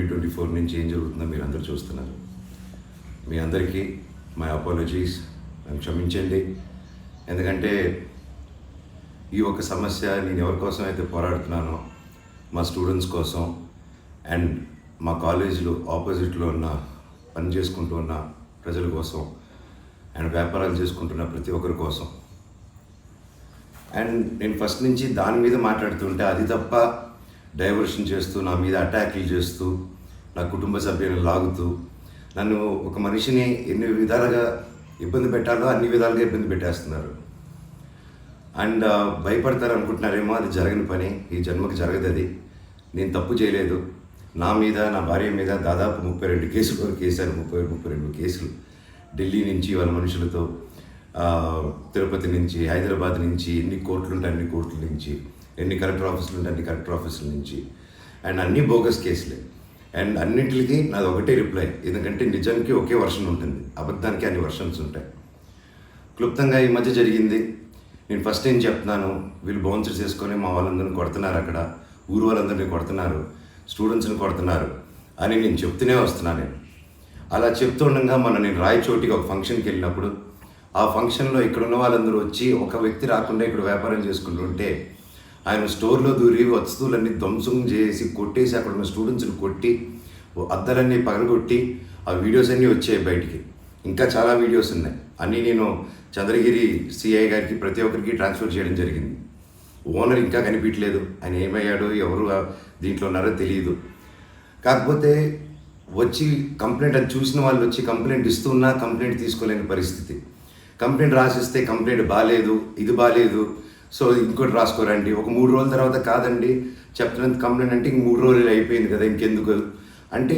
2024 నుంచి ఏం జరుగుతుందో మీరు అందరూ చూస్తున్నారు. మీ అందరికీ మై అపాలజీస్, నన్ను క్షమించండి. ఎందుకంటే ఈ ఒక సమస్య నేను ఎవరి కోసం అయితే పోరాడుతున్నానో మా స్టూడెంట్స్ కోసం అండ్ మా కాలేజీలో ఆపోజిట్లో ఉన్న పని చేసుకుంటూ ఉన్న ప్రజల కోసం అండ్ వ్యాపారాలు చేసుకుంటున్న ప్రతి ఒక్కరి కోసం. అండ్ నేను ఫస్ట్ నుంచి దాని మీద మాట్లాడుతుంటే అది తప్ప డైవర్షన్ చేస్తూ నా మీద అటాక్లు చేస్తూ నా కుటుంబ సభ్యులను లాగుతూ నన్ను ఒక మనిషిని ఎన్ని విధాలుగా ఇబ్బంది పెట్టాలో అన్ని విధాలుగా ఇబ్బంది పెట్టేస్తున్నారు. అండ్ భయపడతారు అనుకుంటున్నారేమో, అది జరగని పని, ఈ జన్మకి జరగదు. అది నేను తప్పు చేయలేదు. నా మీద, నా భార్య మీద దాదాపు 32 కేసులు వరకు వేశారు. 32 కేసులు ఢిల్లీ నుంచి వాళ్ళ మనుషులతో, తిరుపతి నుంచి, హైదరాబాద్ నుంచి, ఎన్ని కోర్టులు ఉంటే అన్ని కోర్టుల నుంచి, ఎన్ని కలెక్టర్ ఆఫీసులు ఉంటే అన్ని కలెక్టర్ ఆఫీసుల నుంచి, అండ్ అన్ని బోగస్ కేసులే. అండ్ అన్నింటికి నాది ఒకటే రిప్లై, ఎందుకంటే నిజానికి ఒకే వర్షన్ ఉంటుంది, అబద్ధానికి అన్ని వర్షన్స్ ఉంటాయి. క్లుప్తంగా ఈ మధ్య జరిగింది. నేను ఫస్ట్ ఏం చెప్తున్నాను, వీళ్ళు బౌన్సర్స్ చేసుకొని మా వాళ్ళందరినీ కొడుతున్నారు, అక్కడ ఊరు వాళ్ళందరినీ కొడుతున్నారు, స్టూడెంట్స్ని కొడుతున్నారు అని నేను చెప్తూనే వస్తున్నాను. నేను అలా చెప్తూ ఉండగా నేను రాయచోటికి ఒక ఫంక్షన్కి వెళ్ళినప్పుడు ఆ ఫంక్షన్లో ఇక్కడ ఉన్న వాళ్ళందరూ వచ్చి ఒక వ్యక్తి రాకుండా ఇక్కడ వ్యాపారం చేసుకుంటుంటే ఆయన స్టోర్లో దూరి వస్తువులన్నీ ధ్వంసం చేసి కొట్టేసి అక్కడ ఉన్న స్టూడెంట్స్ని కొట్టి అద్దాలన్నీ పగలగొట్టి ఆ వీడియోస్ అన్నీ వచ్చాయి బయటికి. ఇంకా చాలా వీడియోస్ ఉన్నాయి. అన్నీ నేను చంద్రగిరి సిఐ గారికి ప్రతి ఒక్కరికి ట్రాన్స్ఫర్ చేయడం జరిగింది. ఓనర్ ఇంకా కనిపించలేదు, ఆయన ఏమయ్యాడో ఎవరు దీంట్లో ఉన్నారో తెలియదు. కాకపోతే వచ్చి కంప్లైంట్ అది చూసిన వాళ్ళు వచ్చి కంప్లైంట్ ఇస్తున్నా కంప్లైంట్ తీసుకోలేని పరిస్థితి. కంప్లైంట్ రాసిస్తే కంప్లైంట్ బాగాలేదు, ఇది బాగాలేదు, సో ఇంకోటి రాసుకోరండి. ఒక 3 రోజుల తర్వాత కాదండి చెప్తున్నంత కంప్లైంట్ అంటే ఇంక 3 రోజులు అయిపోయింది కదా, ఇంకెందుకు అంటే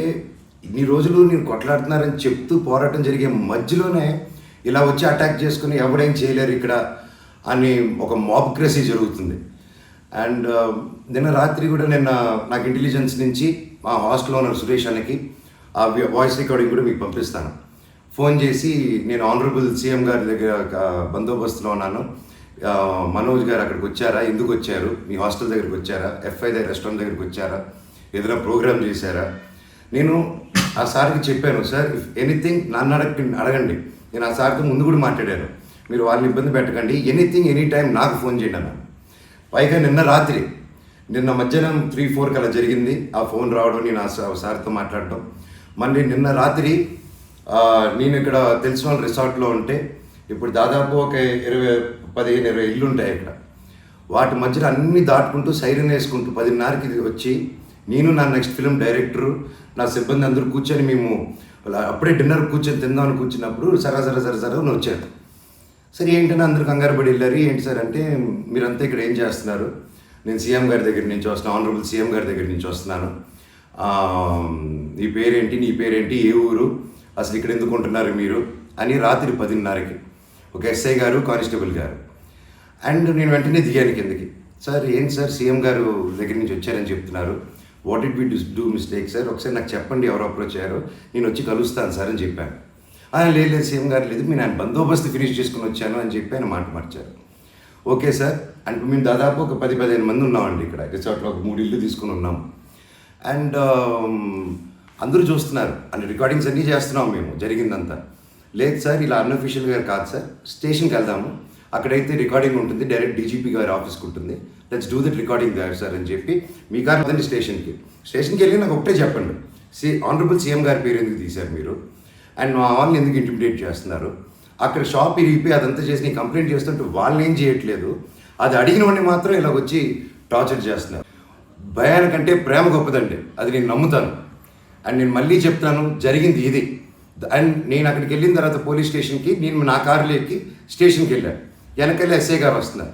ఇన్ని రోజులు నేను కొట్లాడుతున్నారని చెప్తూ పోరాటం జరిగే మధ్యలోనే ఇలా వచ్చి అటాక్ చేసుకుని ఎవడేం చేయలేరు ఇక్కడ అని ఒక మాబ్క్రసీ జరుగుతుంది. అండ్ నిన్న రాత్రి కూడా నాకు ఇంటెలిజెన్స్ నుంచి మా హాస్టల్లో ఉన్న సురేష్ అన్నకి ఆ వాయిస్ రికార్డింగ్ కూడా మీకు పంపిస్తాను. ఫోన్ చేసి నేను ఆనరబుల్ సీఎం గారి దగ్గర బందోబస్తులో ఉన్నాను, మనోజ్ గారు అక్కడికి వచ్చారా, ఎందుకు వచ్చారు, మీ హాస్టల్ దగ్గరికి వచ్చారా, ఎఫ్ఐ దగ్గర రెస్టారెంట్ దగ్గరికి వచ్చారా, ఏదైనా ప్రోగ్రామ్ చేశారా. నేను ఆ సార్కి చెప్పాను, సార్ ఇఫ్ ఎనీథింగ్ నన్ను అడగండి. నేను ఆ సార్తో ముందు కూడా మాట్లాడాను, మీరు వాళ్ళని ఇబ్బంది పెట్టకండి, ఎనీథింగ్ ఎనీ టైం నాకు ఫోన్ చేయండి అన్నాను. పైగా నిన్న మధ్యాహ్నం 3-4 అలా జరిగింది ఆ ఫోన్ రావడం, నేను ఆ సార్తో మాట్లాడటం. మళ్ళీ నిన్న రాత్రి నేను ఇక్కడ తెలిసిన వాళ్ళ రిసార్ట్లో ఉంటే ఇప్పుడు దాదాపు ఒక 15-20 ఇళ్ళు ఉంటాయి ఇక్కడ. వాటి మధ్యలో అన్నీ దాటుకుంటూ సైరన్ వేసుకుంటూ 10:30కి వచ్చి నేను నా నెక్స్ట్ ఫిలిం డైరెక్టరు నా సిబ్బంది అందరూ కూర్చొని మేము అప్పుడే డిన్నర్ కూర్చొని తిందామని కూర్చున్నప్పుడు సరే వచ్చారు. సరే ఏంటంటే అందరూ కంగారు పడి వెళ్ళారు. ఏంటి సార్ అంటే, మీరంతా ఇక్కడ ఏం చేస్తున్నారు, నేను సీఎం గారి దగ్గర నుంచి వస్తున్నాను, ఆనరబుల్ సీఎం గారి దగ్గర నుంచి వస్తున్నాను, నీ పేరేంటి, ఏ ఊరు, అసలు ఇక్కడ ఎందుకు ఉంటున్నారు మీరు అని రాత్రి 10:30కి ఒక ఎస్ఐ గారు, కానిస్టేబుల్ గారు. అండ్ నేను వెంటనే దిగాను కిందకి. సార్ ఏంటి సార్ సీఎం గారు దగ్గర నుంచి వచ్చారని చెప్తున్నారు, what did we do mistake sir, ఒకసారి నాకు చెప్పండి ఎవరు అప్రోచ్ అయ్యారో, నేను వచ్చి కలుస్తాను సార్ అని చెప్పాను. లేదు సీఎం గారు లేదు, నేను బందోబస్తు ఫినిష్ చేసుకుని వచ్చాను అని చెప్పి ఆయన మాట మార్చారు. ఓకే సార్ అంటే మేము దాదాపు ఒక 10-15 మంది ఉన్నామండి ఇక్కడ రిసార్ట్లో, ఒక 3 ఇళ్ళు తీసుకుని ఉన్నాము. అండ్ అందరూ చూస్తున్నారు, అన్ని రికార్డింగ్స్ అన్నీ చేస్తున్నాం మేము జరిగిందంతా. లేదు సార్ ఇలా అన్అఫీషియల్గా కాదు సార్, స్టేషన్కి వెళ్దాము, అక్కడైతే రికార్డింగ్ ఉంటుంది, డైరెక్ట్ డీజీపీ గారి ఆఫీస్కి ఉంటుంది, లెట్స్ డూ దట్ రికార్డింగ్ గారు సార్ అని చెప్పి మీ కారు వదండి స్టేషన్కి వెళ్ళి నాకు ఒకటే చెప్పండి, ఆనరబుల్ సీఎం గారి పేరు ఎందుకు తీశారు మీరు, అండ్ మా వాళ్ళని ఎందుకు ఇంటిమిడేట్ చేస్తున్నారు, అక్కడ షాప్ ఇరిగిపోయి అదంతా చేసి నేను కంప్లైంట్ చేస్తుంటే వాళ్ళని ఏం చేయట్లేదు, అది అడిగిన వాడిని మాత్రం ఇలా వచ్చి టార్చర్ చేస్తున్నారు. భయానికంటే ప్రేమ గొప్పదండి, అది నేను నమ్ముతాను. అండ్ నేను మళ్ళీ చెప్తాను, జరిగింది ఇది. అండ్ నేను అక్కడికి వెళ్ళిన తర్వాత పోలీస్ స్టేషన్కి నేను నా కారులో ఎక్కి స్టేషన్కి వెళ్ళాను. వెనకెళ్ళి ఎస్ఐ గారు వస్తున్నారు.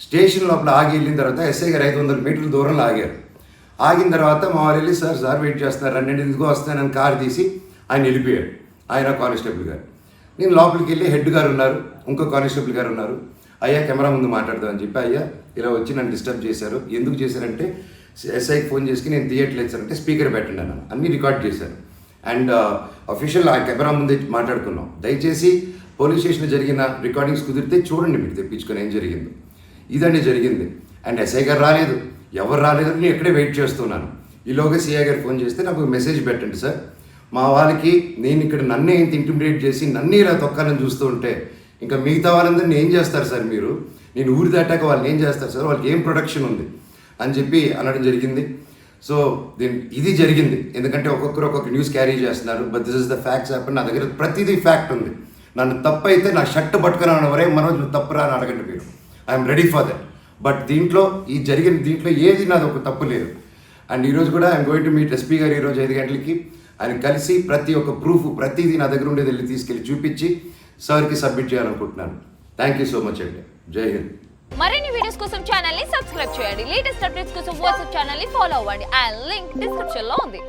స్టేషన్ లోపల ఆగి వెళ్ళిన తర్వాత ఎస్ఐ గారు 500 మీటర్ల దూరంలో ఆగారు. ఆగిన తర్వాత మా వాళ్ళు వెళ్ళి సార్ వెయిట్ చేస్తున్నారు, రండి ఎందుకు వస్తున్నానని కారు తీసి ఆయన వెళ్ళిపోయాడు, ఆయన కానిస్టేబుల్ గారు. నేను లోపలికి వెళ్ళి హెడ్ గారు ఉన్నారు, ఇంకో కానిస్టేబుల్ గారు ఉన్నారు. అయ్యా కెమెరా ముందు మాట్లాడదామని చెప్పి, అయ్యా ఇలా వచ్చి నన్ను డిస్టర్బ్ చేశారు, ఎందుకు చేశారంటే ఎస్ఐకి ఫోన్ చేసి నేను తీయట్లేదు సార్ అంటే స్పీకర్ పెట్టండి అన్నాను, అన్నీ రికార్డ్ చేశారు. అండ్ అఫీషియల్ ఆ కెమెరా ముందే మాట్లాడుకున్నాం, దయచేసి పోలీస్ స్టేషన్లో జరిగిన రికార్డింగ్స్ కుదిరితే చూడండి, మీరు తెప్పించుకొని ఏం జరిగిందో. ఇదండి జరిగింది. అండ్ ఎస్ఐ గారు రాలేదు, ఎవరు రాలేదు, నేను ఎక్కడే వెయిట్ చేస్తున్నాను. ఈలోగా సిఐ గారు ఫోన్ చేస్తే నాకు మెసేజ్ పెట్టండి సార్, మా వాళ్ళకి నేను ఇక్కడ నన్నే ఇంత ఇంటిమిడేట్ చేసి నన్నే ఇలా తొక్కాలని చూస్తూ ఉంటే ఇంకా మిగతా వాళ్ళందరినీ ఏం చేస్తారు సార్ మీరు, నేను ఊరి దాటాక వాళ్ళని ఏం చేస్తారు సార్, వాళ్ళకి ఏం ప్రొడక్షన్ ఉంది అని చెప్పి అనడం జరిగింది. సో ఇది జరిగింది ఎందుకంటే ఒక్కొక్కరు ఒక్కొక్క న్యూస్ క్యారీ చేస్తున్నారు. But this is the facts happen. నా దగ్గర ప్రతిదీ ఫ్యాక్ట్ ఉంది. నన్ను తప్పు అయితే నా షర్ట్ పట్టుకుని వరే మనోజ్ తప్పురా అని అడగండి మీరు, I'm ready for that. But దీంట్లో దీంట్లో ఏది నాది ఒక తప్పు లేదు. అండ్ ఈరోజు కూడా I'm going to meet SP గారు ఈరోజు 5 గంటలకి. ఆయన కలిసి ప్రతి ఒక్క ప్రూఫ్ ప్రతిదీ నా దగ్గర ఉండేది వెళ్ళి తీసుకెళ్ళి చూపించి సార్కి సబ్మిట్ చేయాలనుకుంటున్నాను. థ్యాంక్ యూ సో మచ్ అండి. జై హింద్. మరిన్ని వీడియోస్ కోసం ఛానల్ ని సబ్స్క్రైబ్ చేయండి. లేటెస్ట్ అప్డేట్స్ కోసం వాట్సాప్ ఛానల్ ని ఫాలో అవ్వండి. ఆ లింక్ డిస్క్రిప్షన్ లో ఉంది.